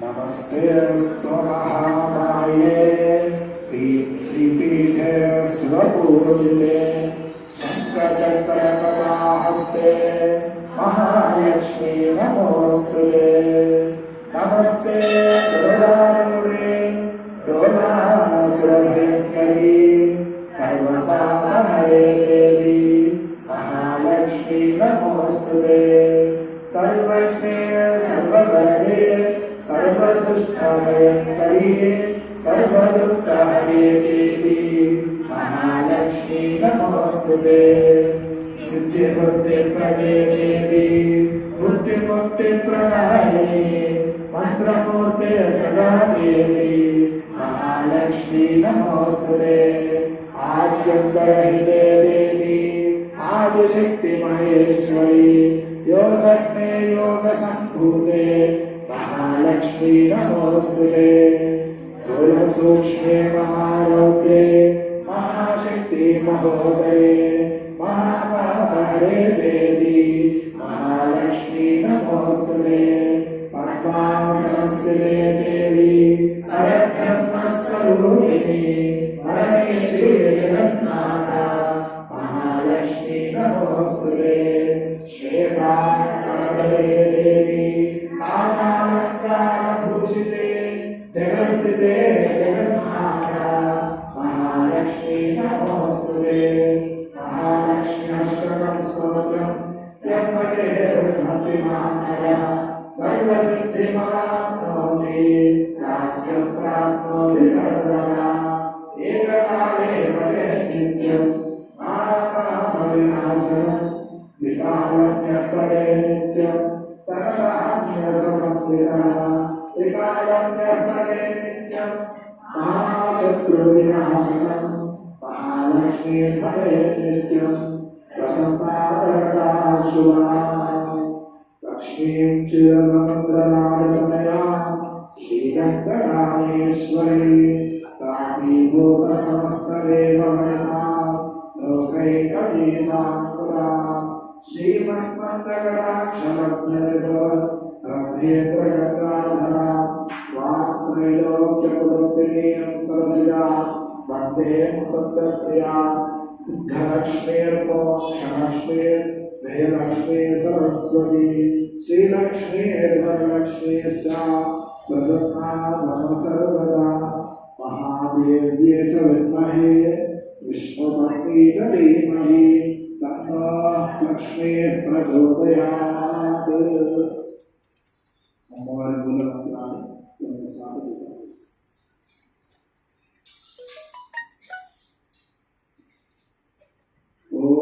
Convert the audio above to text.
नमस्तेऽस्तु महामाये श्रीपीठे सुरपूजिते शङ्खचक्रकलाहस्ते महालक्ष्मी नमोऽस्तुते। नमस्ते गरुडारूढे डोलासुरभयङ्करी सर्वपापहरे देवी महालक्ष्मी नमोऽस्तुते। सर्वज्ञे सर्ववरदे सर्वदुष्टभयङ्करी सर्वदुःखहरे देवी महालक्ष्मी नमोऽस्तुते। सिद्धिबुद्धिप्रदे देवी बुद्धिमुक्तिप्रदायिनी मंत्रमूर्ते सदा देवी महालक्ष्मी नमोऽस्तुते। आद्यन्तरहिते देवी आदिशक्ति महेश्वरी योगज्ञे योगसम्भूते महालक्ष्मी नमोऽस्तुते। स्थूलसूक्ष्मे महारौद्रे महाशक्ति महोदये महापापहरे देवी महालक्ष्मी नमोऽस्तुते। पद्मासनस्थिते देवी परब्रह्मस्वरूपिणी परमेश्वरी जगन्नाथा महालक्ष्मी नमोऽस्तुते। श्वेतांबरे देवी नानालङ्कारभूषिते जगत्स्थिते जगन्नाथा महालक्ष्मी नमोऽस्तुते। महालक्ष्म्यष्टकं स्तोत्रं यः पठेत् भक्तिमान् सर्वसिद्धिमवाप्नोति राज्यं प्राप्नोति सर्वदा। एककाले पठेत् नित्यं महापापविनाशनं त्रिकालज्ञः पठेत् नित्यं तन्नान्यसमर्पितः। त्रिकालज्ञः पठेत् नित्यं महाशत्रुविनाशनं महालक्ष्मी भवेत् नित्यं प्रसन्ना शुभा। लक्ष्मीं चिरसमुद्रनारतनया श्रीरङ्गरामेश्वरी दासीभूतसमस्तदेवमणिता लोकैकदीपाङ्कुरा श्रीमन्मन्दकटाक्षलब्धविभवद्ब्रह्मेन्द्रगङ्गाधरा वाक्त्रैलोक्यकुटुम्बिनीं सरसिजा वन्दे मुकुन्दप्रिया। सिद्धलक्ष्मीर्मोक्षलक्ष्मीर् जयलक्ष्मी सरस्वती श्रीलक्ष्मीर्वरलक्ष्मीश्च प्रसन्ना मम सर्वदा। महादेव्ये च विद्महे विष्णुपत्नी च धीमहि तन्नो लक्ष्मीः प्रचोदयात्। अमोघ मूलमन्त्राणि